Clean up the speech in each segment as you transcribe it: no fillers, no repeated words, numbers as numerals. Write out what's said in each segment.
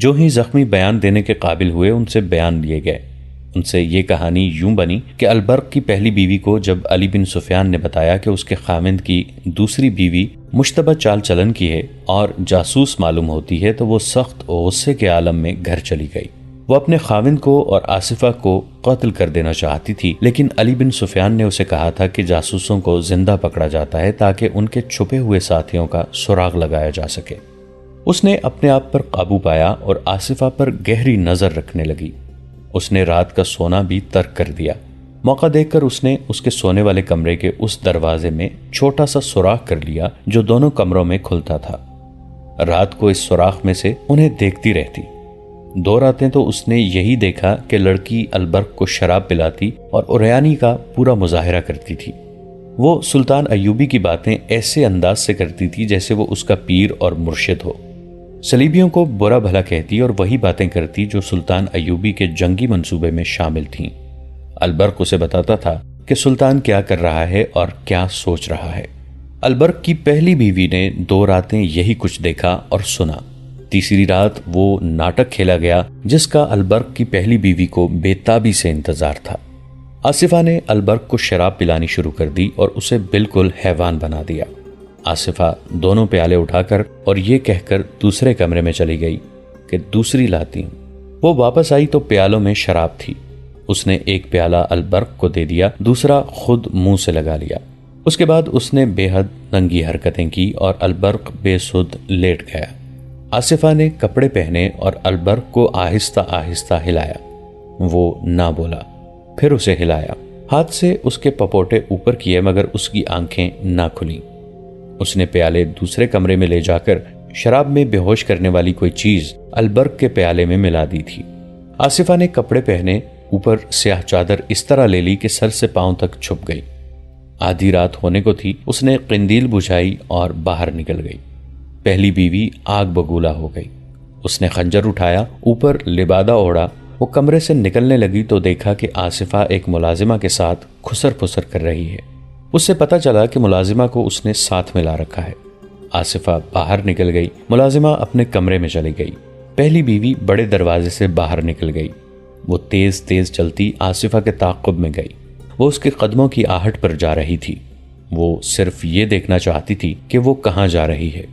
جو ہی زخمی بیان دینے کے قابل ہوئے ان سے بیان لیے گئے۔ ان سے یہ کہانی یوں بنی کہ البرق کی پہلی بیوی کو جب علی بن سفیان نے بتایا کہ اس کے خاوند کی دوسری بیوی مشتبہ چال چلن کی ہے اور جاسوس معلوم ہوتی ہے تو وہ سخت غصے کے عالم میں گھر چلی گئی۔ وہ اپنے خاوند کو اور آصفہ کو قتل کر دینا چاہتی تھی، لیکن علی بن سفیان نے اسے کہا تھا کہ جاسوسوں کو زندہ پکڑا جاتا ہے تاکہ ان کے چھپے ہوئے ساتھیوں کا سراغ لگایا جا سکے۔ اس نے اپنے آپ پر قابو پایا اور آصفہ پر گہری نظر رکھنے لگی۔ اس نے رات کا سونا بھی ترک کر دیا۔ موقع دیکھ کر اس نے اس کے سونے والے کمرے کے اس دروازے میں چھوٹا سا سوراخ کر لیا جو دونوں کمروں میں کھلتا تھا۔ رات کو اس سوراخ میں سے انہیں دیکھتی رہتی۔ 2 راتیں تو اس نے یہی دیکھا کہ لڑکی البرق کو شراب پلاتی اور اریانی کا پورا مظاہرہ کرتی تھی۔ وہ سلطان ایوبی کی باتیں ایسے انداز سے کرتی تھی جیسے وہ اس کا پیر اور مرشد ہو۔ صلیبیوں کو برا بھلا کہتی اور وہی باتیں کرتی جو سلطان ایوبی کے جنگی منصوبے میں شامل تھیں۔ البرق اسے بتاتا تھا کہ سلطان کیا کر رہا ہے اور کیا سوچ رہا ہے۔ البرق کی پہلی بیوی نے 2 راتیں یہی کچھ دیکھا اور سنا۔ تیسری رات وہ ناٹک کھیلا گیا جس کا البرق کی پہلی بیوی کو بے تابی سے انتظار تھا۔ آصفہ نے البرق کو شراب پلانی شروع کر دی اور اسے بالکل حیوان بنا دیا۔ آصفہ دونوں پیالے اٹھا کر اور یہ کہہ کر دوسرے کمرے میں چلی گئی کہ دوسری لاتی ہوں۔ وہ واپس آئی تو پیالوں میں شراب تھی۔ اس نے ایک پیالہ البرق کو دے دیا، دوسرا خود منہ سے لگا لیا۔ اس کے بعد اس نے بے حد ننگی حرکتیں کی اور البرق بے سدھ لیٹ گیا۔ آصفہ نے کپڑے پہنے اور البرق کو آہستہ آہستہ ہلایا۔ وہ نہ بولا، پھر اسے ہلایا۔ ہاتھ سے اس کے پپوٹے اوپر کیے مگر اس کی آنکھیں نہ کھلیں۔ اس نے پیالے دوسرے کمرے میں لے جا کر شراب میں بے ہوش کرنے والی کوئی چیز البرق کے پیالے میں ملا دی تھی۔ آصفہ نے کپڑے پہنے، اوپر سیاہ چادر اس طرح لے لی کہ سر سے پاؤں تک چھپ گئی۔ آدھی رات ہونے کو تھی، اس نے قندیل بجھائی اور باہر نکل گئی۔ پہلی بیوی آگ بگولا ہو گئی۔ اس نے خنجر اٹھایا، اوپر لبادہ اوڑھا۔ وہ کمرے سے نکلنے لگی تو دیکھا کہ آصفہ ایک ملازمہ کے ساتھ کھسر پھسر کر رہی ہے۔ اس سے پتہ چلا کہ ملازمہ کو اس نے ساتھ میں لا رکھا ہے۔ آصفہ باہر نکل گئی، ملازمہ اپنے کمرے میں چلی گئی۔ پہلی بیوی بڑے دروازے سے باہر نکل گئی۔ وہ تیز تیز چلتی آصفہ کے تعاقب میں گئی۔ وہ اس کے قدموں کی آہٹ پر جا رہی تھی۔ وہ صرف یہ دیکھنا چاہتی تھی کہ وہ کہاں جا رہی ہے۔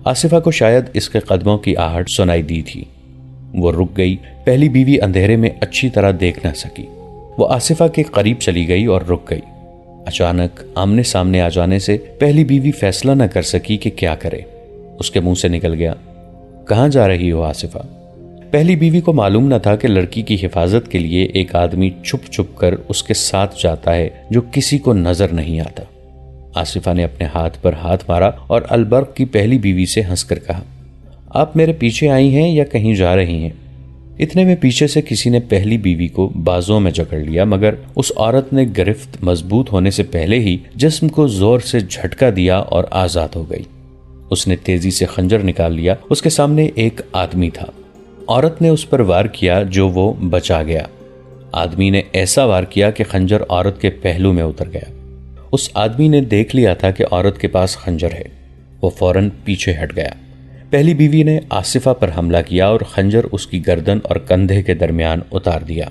آصفہ کو شاید اس کے قدموں کی آہٹ سنائی دی تھی۔ وہ رک گئی۔ پہلی بیوی اندھیرے میں اچھی طرح دیکھ نہ سکی۔ وہ آصفہ کے قریب چلی گئی اور رک گئی۔ اچانک آمنے سامنے آ جانے سے پہلی بیوی فیصلہ نہ کر سکی کہ کیا کرے۔ اس کے منہ سے نکل گیا، کہاں جا رہی ہو آصفہ؟ پہلی بیوی کو معلوم نہ تھا کہ لڑکی کی حفاظت کے لیے ایک آدمی چھپ چھپ کر اس کے ساتھ جاتا ہے جو کسی کو نظر نہیں آتا۔ آصفہ نے اپنے ہاتھ پر ہاتھ مارا اور البرق کی پہلی بیوی سے ہنس کر کہا، آپ میرے پیچھے آئی ہیں یا کہیں جا رہی ہیں؟ اتنے میں پیچھے سے کسی نے پہلی بیوی کو بازوں میں جکڑ لیا، مگر اس عورت نے گرفت مضبوط ہونے سے پہلے ہی جسم کو زور سے جھٹکا دیا اور آزاد ہو گئی۔ اس نے تیزی سے خنجر نکال لیا۔ اس کے سامنے ایک آدمی تھا۔ عورت نے اس پر وار کیا جو وہ بچا گیا۔ آدمی نے ایسا وار کیا کہ خنجر عورت کے پہلو میں اتر گیا۔ اس آدمی نے دیکھ لیا تھا کہ عورت کے پاس خنجر ہے۔ وہ فوراً پیچھے ہٹ گیا۔ پہلی بیوی نے آصفہ پر حملہ کیا اور خنجر اس کی گردن اور کندھے کے درمیان اتار دیا۔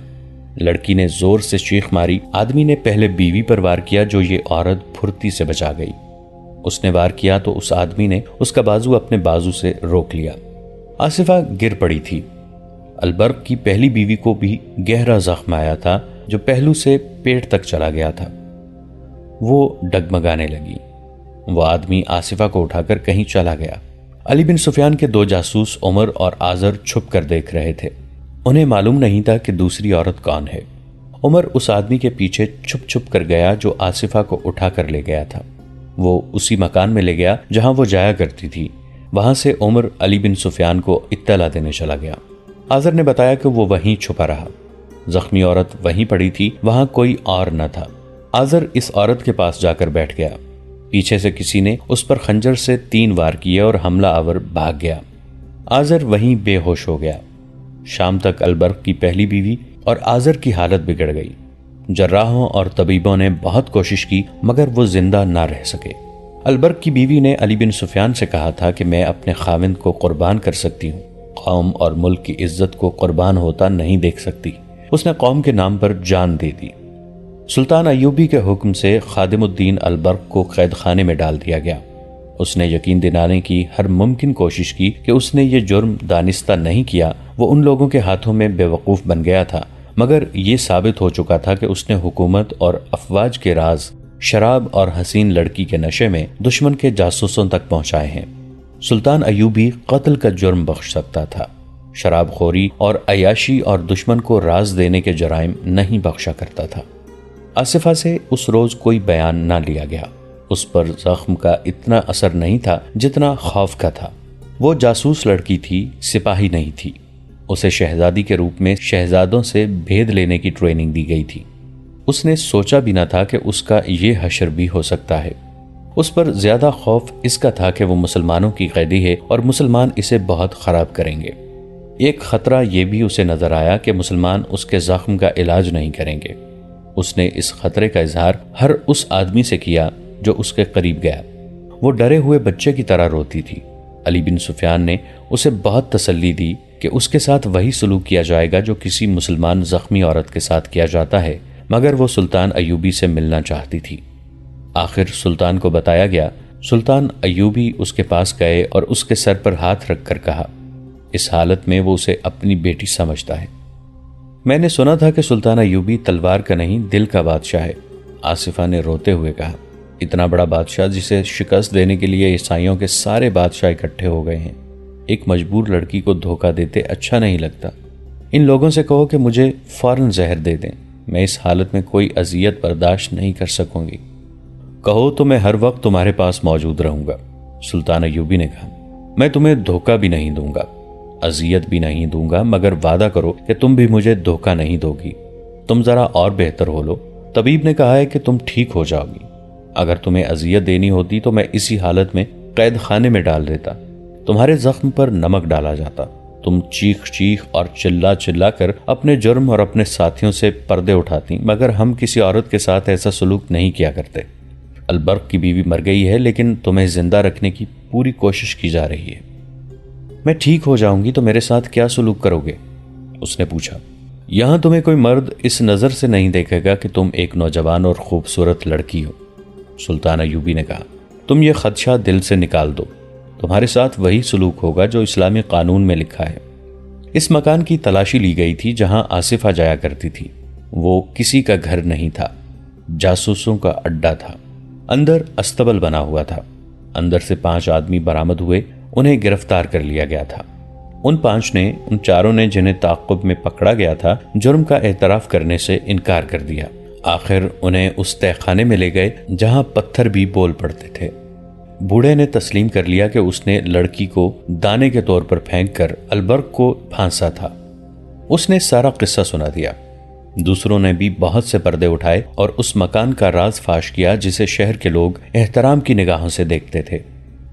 لڑکی نے زور سے چیخ ماری۔ آدمی نے پہلے بیوی پر وار کیا جو یہ عورت پھرتی سے بچا گئی۔ اس نے وار کیا تو اس آدمی نے اس کا بازو اپنے بازو سے روک لیا۔ آصفہ گر پڑی تھی۔ البرق کی پہلی بیوی کو بھی گہرا زخم آیا تھا جو پہلو سے پیٹ تک چلا گیا تھا۔ وہ ڈگمگانے لگی۔ وہ آدمی آصفہ کو اٹھا کر کہیں چلا گیا۔ علی بن سفیان کے 2 جاسوس عمر اور آذر چھپ کر دیکھ رہے تھے۔ انہیں معلوم نہیں تھا کہ دوسری عورت کون ہے۔ عمر اس آدمی کے پیچھے چھپ چھپ کر گیا جو آصفہ کو اٹھا کر لے گیا تھا۔ وہ اسی مکان میں لے گیا جہاں وہ جایا کرتی تھی۔ وہاں سے عمر علی بن سفیان کو اطلاع دینے چلا گیا۔ آذر نے بتایا کہ وہ وہیں چھپا رہا۔ زخمی عورت وہیں پڑی تھی، وہاں کوئی اور نہ تھا۔ آذر اس عورت کے پاس جا کر بیٹھ گیا۔ پیچھے سے کسی نے اس پر خنجر سے 3 وار کیے اور حملہ آور بھاگ گیا۔ آذر وہیں بے ہوش ہو گیا۔ شام تک البرق کی پہلی بیوی اور آذر کی حالت بگڑ گئی۔ جراحوں اور طبیبوں نے بہت کوشش کی مگر وہ زندہ نہ رہ سکے۔ البرق کی بیوی نے علی بن سفیان سے کہا تھا کہ میں اپنے خاوند کو قربان کر سکتی ہوں، قوم اور ملک کی عزت کو قربان ہوتا نہیں دیکھ سکتی۔ اس نے قوم کے نام پر جان دے دی۔ سلطان ایوبی کے حکم سے خادم الدین البرق کو قید خانے میں ڈال دیا گیا۔ اس نے یقین دلانے کی ہر ممکن کوشش کی کہ اس نے یہ جرم دانستہ نہیں کیا، وہ ان لوگوں کے ہاتھوں میں بے وقوف بن گیا تھا، مگر یہ ثابت ہو چکا تھا کہ اس نے حکومت اور افواج کے راز شراب اور حسین لڑکی کے نشے میں دشمن کے جاسوسوں تک پہنچائے ہیں۔ سلطان ایوبی قتل کا جرم بخش سکتا تھا، شراب خوری اور عیاشی اور دشمن کو راز دینے کے جرائم نہیں بخشا کرتا تھا۔ آصفہ سے اس روز کوئی بیان نہ لیا گیا۔ اس پر زخم کا اتنا اثر نہیں تھا جتنا خوف کا تھا۔ وہ جاسوس لڑکی تھی، سپاہی نہیں تھی۔ اسے شہزادی کے روپ میں شہزادوں سے بھید لینے کی ٹریننگ دی گئی تھی۔ اس نے سوچا بھی نہ تھا کہ اس کا یہ حشر بھی ہو سکتا ہے۔ اس پر زیادہ خوف اس کا تھا کہ وہ مسلمانوں کی قیدی ہے اور مسلمان اسے بہت خراب کریں گے۔ ایک خطرہ یہ بھی اسے نظر آیا کہ مسلمان اس کے زخم کا علاج نہیں کریں گے۔ اس نے اس خطرے کا اظہار ہر اس آدمی سے کیا جو اس کے قریب گیا۔ وہ ڈرے ہوئے بچے کی طرح روتی تھی۔ علی بن سفیان نے اسے بہت تسلی دی کہ اس کے ساتھ وہی سلوک کیا جائے گا جو کسی مسلمان زخمی عورت کے ساتھ کیا جاتا ہے، مگر وہ سلطان ایوبی سے ملنا چاہتی تھی۔ آخر سلطان کو بتایا گیا۔ سلطان ایوبی اس کے پاس گئے اور اس کے سر پر ہاتھ رکھ کر کہا، اس حالت میں وہ اسے اپنی بیٹی سمجھتا ہے۔ میں نے سنا تھا کہ سلطان ایوبی تلوار کا نہیں دل کا بادشاہ ہے۔ آصفہ نے روتے ہوئے کہا، اتنا بڑا بادشاہ جسے شکست دینے کے لیے عیسائیوں کے سارے بادشاہ اکٹھے ہو گئے ہیں، ایک مجبور لڑکی کو دھوکہ دیتے اچھا نہیں لگتا۔ ان لوگوں سے کہو کہ مجھے فوراً زہر دے دیں، میں اس حالت میں کوئی اذیت برداشت نہیں کر سکوں گی۔ کہو تو میں ہر وقت تمہارے پاس موجود رہوں گا۔ سلطان ایوبی نے کہا، میں تمہیں دھوکہ بھی نہیں دوں گا، اذیت بھی نہیں دوں گا، مگر وعدہ کرو کہ تم بھی مجھے دھوکہ نہیں دو گی۔ تم ذرا اور بہتر ہو لو۔ طبیب نے کہا ہے کہ تم ٹھیک ہو جاؤ گی۔ اگر تمہیں اذیت دینی ہوتی تو میں اسی حالت میں قید خانے میں ڈال دیتا، تمہارے زخم پر نمک ڈالا جاتا، تم چیخ چیخ اور چلا چلا کر اپنے جرم اور اپنے ساتھیوں سے پردے اٹھاتی، مگر ہم کسی عورت کے ساتھ ایسا سلوک نہیں کیا کرتے۔ البرق کی بیوی مر گئی ہے، لیکن تمہیں زندہ رکھنے کی پوری کوشش کی جا رہی ہے۔ میں ٹھیک ہو جاؤں گی تو میرے ساتھ کیا سلوک کرو گے؟ اس نے پوچھا۔ یہاں تمہیں کوئی مرد اس نظر سے نہیں دیکھے گا کہ تم ایک نوجوان اور خوبصورت لڑکی ہو۔ سلطان ایوبی نے کہا، تم یہ خدشہ دل سے نکال دو، تمہارے ساتھ وہی سلوک ہوگا جو اسلامی قانون میں لکھا ہے۔ اس مکان کی تلاشی لی گئی تھی جہاں آصفہ جایا کرتی تھی۔ وہ کسی کا گھر نہیں تھا، جاسوسوں کا اڈا تھا۔ اندر استبل بنا ہوا تھا۔ اندر سے 5 آدمی برآمد ہوئے، انہیں گرفتار کر لیا گیا تھا۔ ان 4 نے جنہیں تعاقب میں پکڑا گیا تھا جرم کا اعتراف کرنے سے انکار کر دیا۔ آخر انہیں اس تہہ خانے میں لے گئے جہاں پتھر بھی بول پڑتے تھے۔ بوڑھے نے تسلیم کر لیا کہ اس نے لڑکی کو دانے کے طور پر پھینک کر البرق کو پھانسا تھا۔ اس نے سارا قصہ سنا دیا۔ دوسروں نے بھی بہت سے پردے اٹھائے اور اس مکان کا راز فاش کیا جسے شہر کے لوگ احترام کی نگاہوں سے دیکھتے تھے۔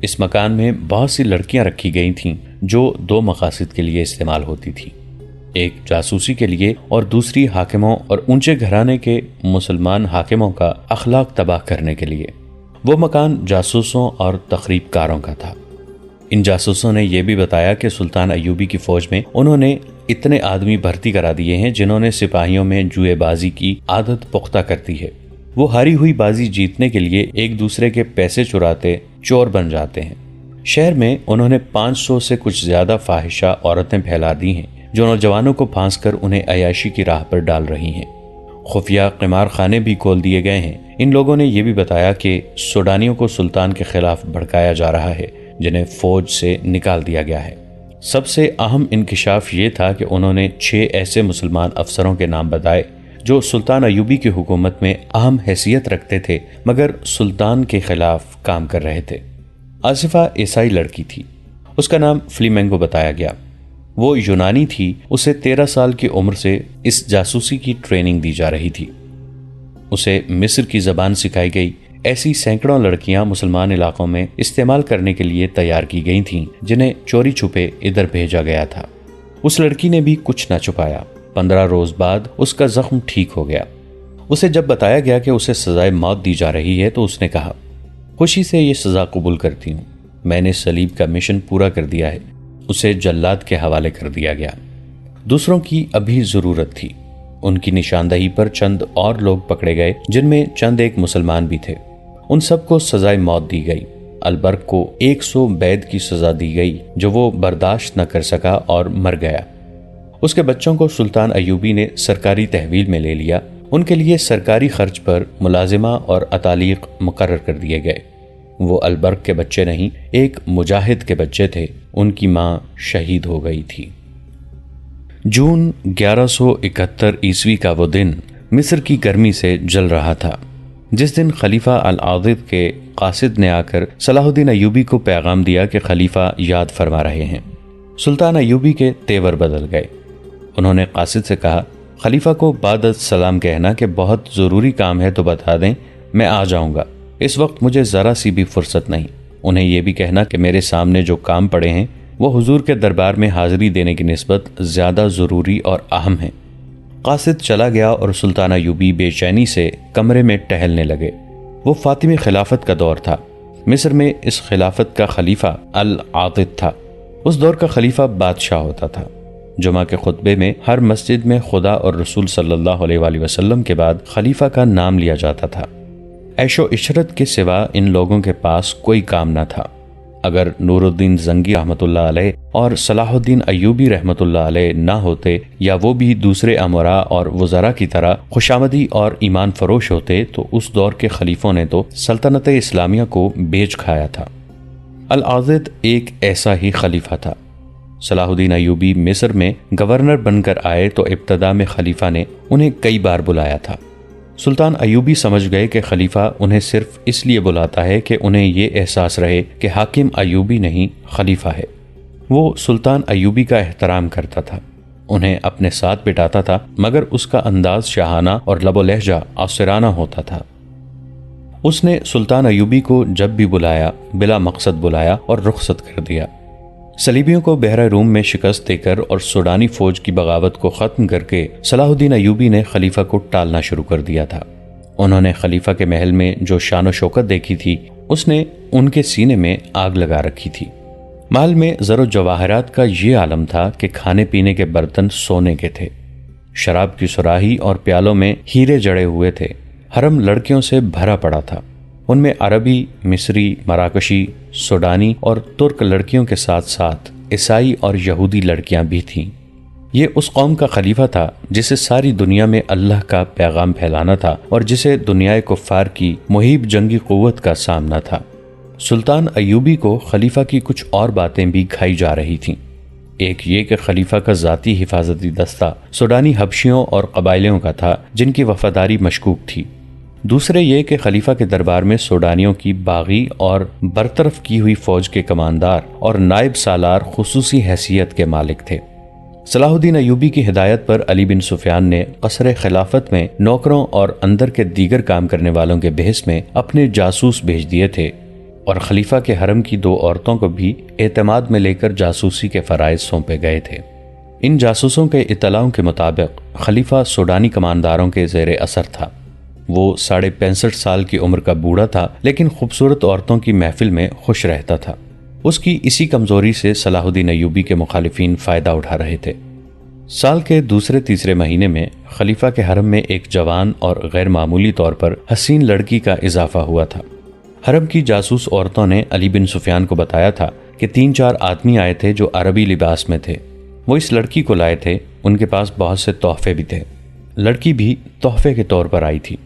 اس مکان میں بہت سی لڑکیاں رکھی گئی تھیں جو 2 مقاصد کے لیے استعمال ہوتی تھی، ایک جاسوسی کے لیے اور دوسری حاکموں اور اونچے گھرانے کے مسلمان حاکموں کا اخلاق تباہ کرنے کے لیے۔ وہ مکان جاسوسوں اور تخریب کاروں کا تھا۔ ان جاسوسوں نے یہ بھی بتایا کہ سلطان ایوبی کی فوج میں انہوں نے اتنے آدمی بھرتی کرا دیے ہیں جنہوں نے سپاہیوں میں جوئے بازی کی عادت پختہ کرتی ہے۔ وہ ہاری ہوئی بازی جیتنے کے لیے ایک دوسرے کے پیسے چراتے چور بن جاتے ہیں۔ شہر میں انہوں نے 500 سے کچھ زیادہ فاحشہ عورتیں پھیلا دی ہیں جو نوجوانوں کو پھانس کر انہیں عیاشی کی راہ پر ڈال رہی ہیں۔ خفیہ قمار خانے بھی کھول دیے گئے ہیں۔ ان لوگوں نے یہ بھی بتایا کہ سوڈانیوں کو سلطان کے خلاف بھڑکایا جا رہا ہے جنہیں فوج سے نکال دیا گیا ہے۔ سب سے اہم انکشاف یہ تھا کہ انہوں نے 6 ایسے مسلمان افسروں کے نام بتائے جو سلطان ایوبی کی حکومت میں اہم حیثیت رکھتے تھے مگر سلطان کے خلاف کام کر رہے تھے۔ آصفہ عیسائی لڑکی تھی۔ اس کا نام فلیمنگو بتایا گیا۔ وہ یونانی تھی۔ اسے 13 سال کی عمر سے اس جاسوسی کی ٹریننگ دی جا رہی تھی۔ اسے مصر کی زبان سکھائی گئی۔ ایسی سینکڑوں لڑکیاں مسلمان علاقوں میں استعمال کرنے کے لیے تیار کی گئی تھیں جنہیں چوری چھپے ادھر بھیجا گیا تھا۔ اس لڑکی نے بھی کچھ نہ چھپایا۔ 15 روز بعد اس کا زخم ٹھیک ہو گیا۔ اسے جب بتایا گیا کہ اسے سزائے موت دی جا رہی ہے تو اس نے کہا، خوشی سے یہ سزا قبول کرتی ہوں، میں نے صلیب کا مشن پورا کر دیا ہے۔ اسے جلاد کے حوالے کر دیا گیا۔ دوسروں کی ابھی ضرورت تھی۔ ان کی نشاندہی پر چند اور لوگ پکڑے گئے، جن میں چند ایک مسلمان بھی تھے۔ ان سب کو سزائے موت دی گئی۔ البرق کو 100 بیض کی سزا دی گئی جو وہ برداشت نہ کر سکا اور مر گیا۔ اس کے بچوں کو سلطان ایوبی نے سرکاری تحویل میں لے لیا۔ ان کے لیے سرکاری خرچ پر ملازمہ اور اتالیق مقرر کر دیے گئے۔ وہ البرق کے بچے نہیں، ایک مجاہد کے بچے تھے۔ ان کی ماں شہید ہو گئی تھی۔ جون 1171 عیسوی کا وہ دن مصر کی گرمی سے جل رہا تھا، جس دن خلیفہ العاضد کے قاصد نے آ کر صلاح الدین ایوبی کو پیغام دیا کہ خلیفہ یاد فرما رہے ہیں۔ سلطان ایوبی کے تیور بدل گئے۔ انہوں نے قاصد سے کہا، خلیفہ کو بعد السلام کہنا کہ بہت ضروری کام ہے تو بتا دیں، میں آ جاؤں گا۔ اس وقت مجھے ذرا سی بھی فرصت نہیں۔ انہیں یہ بھی کہنا کہ میرے سامنے جو کام پڑے ہیں وہ حضور کے دربار میں حاضری دینے کی نسبت زیادہ ضروری اور اہم ہیں۔ قاصد چلا گیا اور سلطان ایوبی بے چینی سے کمرے میں ٹہلنے لگے۔ وہ فاطمی خلافت کا دور تھا۔ مصر میں اس خلافت کا خلیفہ العاضد تھا۔ اس دور کا خلیفہ بادشاہ ہوتا تھا۔ جمعہ کے خطبے میں ہر مسجد میں خدا اور رسول صلی اللہ علیہ وآلہ وسلم کے بعد خلیفہ کا نام لیا جاتا تھا۔ عیش و عشرت کے سوا ان لوگوں کے پاس کوئی کام نہ تھا۔ اگر نور الدین زنگی رحمۃ اللہ علیہ اور صلاح الدین ایوبی رحمۃ اللہ علیہ نہ ہوتے، یا وہ بھی دوسرے امراء اور وزراء کی طرح خوشامدی اور ایمان فروش ہوتے، تو اس دور کے خلیفوں نے تو سلطنت اسلامیہ کو بیچ کھایا تھا۔ العاضد ایک ایسا ہی خلیفہ تھا۔ صلاح الدین ایوبی مصر میں گورنر بن کر آئے تو ابتدا میں خلیفہ نے انہیں کئی بار بلایا تھا۔ سلطان ایوبی سمجھ گئے کہ خلیفہ انہیں صرف اس لیے بلاتا ہے کہ انہیں یہ احساس رہے کہ حاکم ایوبی نہیں، خلیفہ ہے۔ وہ سلطان ایوبی کا احترام کرتا تھا، انہیں اپنے ساتھ بٹھاتا تھا، مگر اس کا انداز شاہانہ اور لب و لہجہ عاصرانہ ہوتا تھا۔ اس نے سلطان ایوبی کو جب بھی بلایا بلا مقصد بلایا اور رخصت کر دیا۔ صلیبیوں کو بحیرہ روم میں شکست دے کر اور سوڈانی فوج کی بغاوت کو ختم کر کے صلاح الدین ایوبی نے خلیفہ کو ٹالنا شروع کر دیا تھا۔ انہوں نے خلیفہ کے محل میں جو شان و شوکت دیکھی تھی، اس نے ان کے سینے میں آگ لگا رکھی تھی۔ محل میں زر و جواہرات کا یہ عالم تھا کہ کھانے پینے کے برتن سونے کے تھے، شراب کی سراہی اور پیالوں میں ہیرے جڑے ہوئے تھے۔ حرم لڑکیوں سے بھرا پڑا تھا، ان میں عربی، مصری، مراکشی، سوڈانی اور ترک لڑکیوں کے ساتھ ساتھ عیسائی اور یہودی لڑکیاں بھی تھیں۔ یہ اس قوم کا خلیفہ تھا جسے ساری دنیا میں اللہ کا پیغام پھیلانا تھا اور جسے دنیائے کفار کی مہیب جنگی قوت کا سامنا تھا۔ سلطان ایوبی کو خلیفہ کی کچھ اور باتیں بھی کھائی جا رہی تھیں۔ ایک یہ کہ خلیفہ کا ذاتی حفاظتی دستہ سوڈانی حبشیوں اور قبائلیوں کا تھا جن کی وفاداری مشکوک تھی۔ دوسرے یہ کہ خلیفہ کے دربار میں سوڈانیوں کی باغی اور برطرف کی ہوئی فوج کے کماندار اور نائب سالار خصوصی حیثیت کے مالک تھے۔ صلاح الدین ایوبی کی ہدایت پر علی بن سفیان نے قصر خلافت میں نوکروں اور اندر کے دیگر کام کرنے والوں کے بحث میں اپنے جاسوس بھیج دیے تھے، اور خلیفہ کے حرم کی 2 عورتوں کو بھی اعتماد میں لے کر جاسوسی کے فرائض سونپے گئے تھے۔ ان جاسوسوں کے اطلاعوں کے مطابق خلیفہ سوڈانی کمانداروں کے زیر اثر تھا۔ وہ 65.5 سال کی عمر کا بوڑھا تھا، لیکن خوبصورت عورتوں کی محفل میں خوش رہتا تھا۔ اس کی اسی کمزوری سے صلاح الدین ایوبی کے مخالفین فائدہ اٹھا رہے تھے۔ سال کے دوسرے تیسرے مہینے میں خلیفہ کے حرم میں ایک جوان اور غیر معمولی طور پر حسین لڑکی کا اضافہ ہوا تھا۔ حرم کی جاسوس عورتوں نے علی بن سفیان کو بتایا تھا کہ 3-4 آدمی آئے تھے جو عربی لباس میں تھے۔ وہ اس لڑکی کو لائے تھے، ان کے پاس بہت سے تحفے بھی تھے۔ لڑکی بھی تحفے کے طور پر آئی تھی۔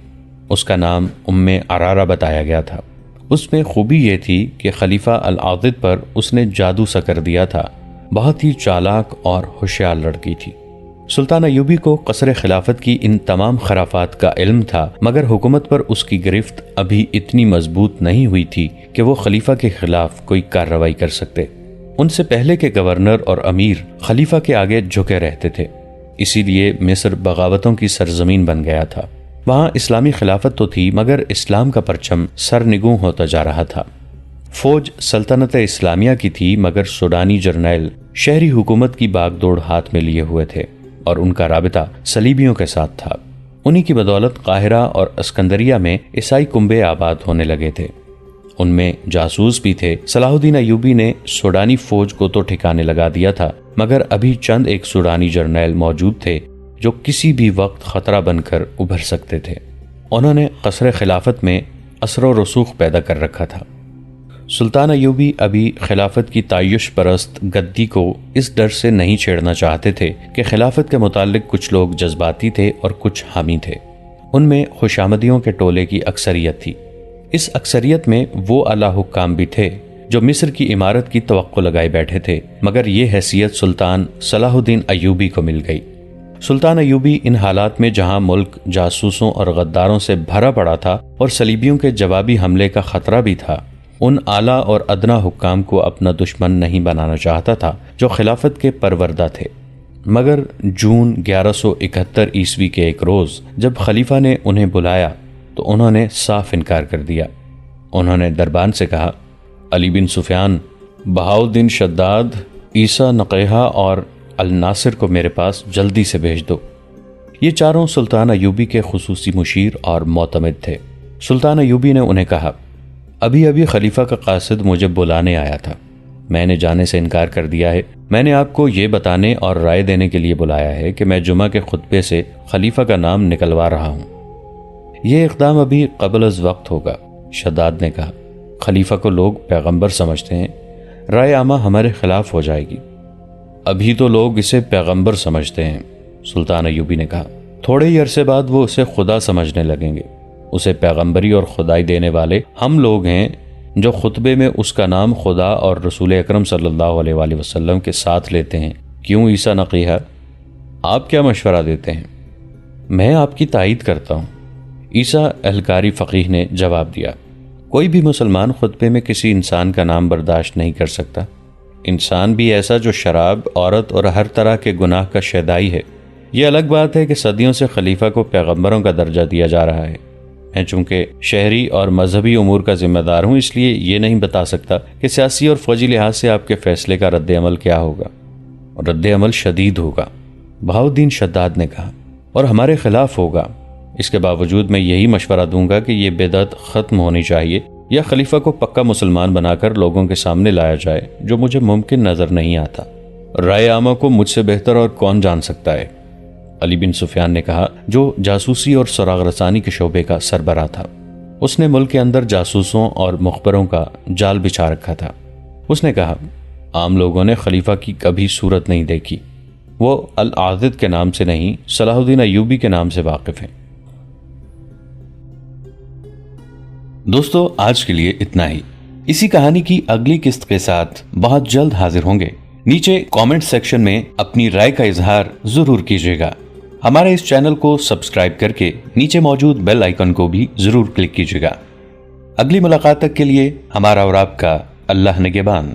اس کا نام عرارہ بتایا گیا تھا۔ اس میں خوبی یہ تھی کہ خلیفہ العاضد پر اس نے جادو سا کر دیا تھا۔ بہت ہی چالاک اور ہوشیار لڑکی تھی۔ سلطان ایوبی کو قصر خلافت کی ان تمام خرافات کا علم تھا، مگر حکومت پر اس کی گرفت ابھی اتنی مضبوط نہیں ہوئی تھی کہ وہ خلیفہ کے خلاف کوئی کارروائی کر سکتے۔ ان سے پہلے کے گورنر اور امیر خلیفہ کے آگے جھکے رہتے تھے، اسی لیے مصر بغاوتوں کی سرزمین بن گیا تھا۔ وہاں اسلامی خلافت تو تھی، مگر اسلام کا پرچم سرنگوں ہوتا جا رہا تھا۔ فوج سلطنت اسلامیہ کی تھی، مگر سوڈانی جرنیل شہری حکومت کی باغ دوڑ ہاتھ میں لیے ہوئے تھے اور ان کا رابطہ صلیبیوں کے ساتھ تھا۔ انہی کی بدولت قاہرہ اور اسکندریہ میں عیسائی کنبے آباد ہونے لگے تھے۔ ان میں جاسوس بھی تھے۔ صلاح الدین ایوبی نے سوڈانی فوج کو تو ٹھکانے لگا دیا تھا، مگر ابھی چند ایک سوڈانی جرنیل موجود تھے جو کسی بھی وقت خطرہ بن کر ابھر سکتے تھے۔ انہوں نے قصر خلافت میں اثر و رسوخ پیدا کر رکھا تھا۔ سلطان ایوبی ابھی خلافت کی تعیش پرست گدی کو اس ڈر سے نہیں چھیڑنا چاہتے تھے کہ خلافت کے متعلق کچھ لوگ جذباتی تھے اور کچھ حامی تھے۔ ان میں خوشامدیوں کے ٹولے کی اکثریت تھی۔ اس اکثریت میں وہ اعلی حکام بھی تھے جو مصر کی عمارت کی توقع لگائے بیٹھے تھے، مگر یہ حیثیت سلطان صلاح الدین ایوبی کو مل گئی۔ سلطان ایوبی ان حالات میں جہاں ملک جاسوسوں اور غداروں سے بھرا پڑا تھا اور صلیبیوں کے جوابی حملے کا خطرہ بھی تھا، ان اعلیٰ اور ادنا حکام کو اپنا دشمن نہیں بنانا چاہتا تھا جو خلافت کے پروردہ تھے۔ مگر جون 1171 عیسوی کے ایک روز جب خلیفہ نے انہیں بلایا تو انہوں نے صاف انکار کر دیا۔ انہوں نے دربان سے کہا، علی بن سفیان، بہاؤالدین شداد، عیسیٰ نقیہ اور الناصر کو میرے پاس جلدی سے بھیج دو۔ یہ چاروں سلطان ایوبی کے خصوصی مشیر اور معتمد تھے۔ سلطان ایوبی نے انہیں کہا، ابھی خلیفہ کا قاصد مجھے بلانے آیا تھا، میں نے جانے سے انکار کر دیا ہے۔ میں نے آپ کو یہ بتانے اور رائے دینے کے لیے بلایا ہے کہ میں جمعہ کے خطبے سے خلیفہ کا نام نکلوا رہا ہوں۔ یہ اقدام ابھی قبل از وقت ہوگا، شداد نے کہا۔ خلیفہ کو لوگ پیغمبر سمجھتے ہیں، رائے عامہ ہمارے خلاف ہو جائے گی۔ ابھی تو لوگ اسے پیغمبر سمجھتے ہیں، سلطان ایوبی نے کہا، تھوڑے ہی عرصے بعد وہ اسے خدا سمجھنے لگیں گے۔ اسے پیغمبری اور خدائی دینے والے ہم لوگ ہیں جو خطبے میں اس کا نام خدا اور رسول اکرم صلی اللہ علیہ وآلہ وسلم کے ساتھ لیتے ہیں۔ کیوں عیسیٰ نقیہ؟ آپ کیا مشورہ دیتے ہیں؟ میں آپ کی تائید کرتا ہوں، عیسیٰ اہلکاری فقیہ نے جواب دیا۔ کوئی بھی مسلمان خطبے میں کسی انسان کا نام برداشت نہیں کر سکتا، انسان بھی ایسا جو شراب، عورت اور ہر طرح کے گناہ کا شیدائی ہے۔ یہ الگ بات ہے کہ صدیوں سے خلیفہ کو پیغمبروں کا درجہ دیا جا رہا ہے۔ میں چونکہ شہری اور مذہبی امور کا ذمہ دار ہوں، اس لیے یہ نہیں بتا سکتا کہ سیاسی اور فوجی لحاظ سے آپ کے فیصلے کا رد عمل کیا ہوگا۔ رد عمل شدید ہوگا، بہاؤالدین شداد نے کہا، اور ہمارے خلاف ہوگا۔ اس کے باوجود میں یہی مشورہ دوں گا کہ یہ بدعت ختم ہونی چاہیے یا خلیفہ کو پکا مسلمان بنا کر لوگوں کے سامنے لایا جائے، جو مجھے ممکن نظر نہیں آتا۔ رائے عامہ کو مجھ سے بہتر اور کون جان سکتا ہے؟ علی بن سفیان نے کہا، جو جاسوسی اور سراغ رسانی کے شعبے کا سربراہ تھا۔ اس نے ملک کے اندر جاسوسوں اور مخبروں کا جال بچھا رکھا تھا۔ اس نے کہا، عام لوگوں نے خلیفہ کی کبھی صورت نہیں دیکھی، وہ العاضد کے نام سے نہیں، صلاح الدین ایوبی کے نام سے واقف ہیں۔ دوستو، آج کے لیے اتنا ہی۔ اسی کہانی کی اگلی قسط کے ساتھ بہت جلد حاضر ہوں گے۔ نیچے کامنٹ سیکشن میں اپنی رائے کا اظہار ضرور کیجیے گا۔ ہمارے اس چینل کو سبسکرائب کر کے نیچے موجود بیل آئیکن کو بھی ضرور کلک کیجیے گا۔ اگلی ملاقات تک کے لیے ہمارا اور آپ کا اللہ نگہبان۔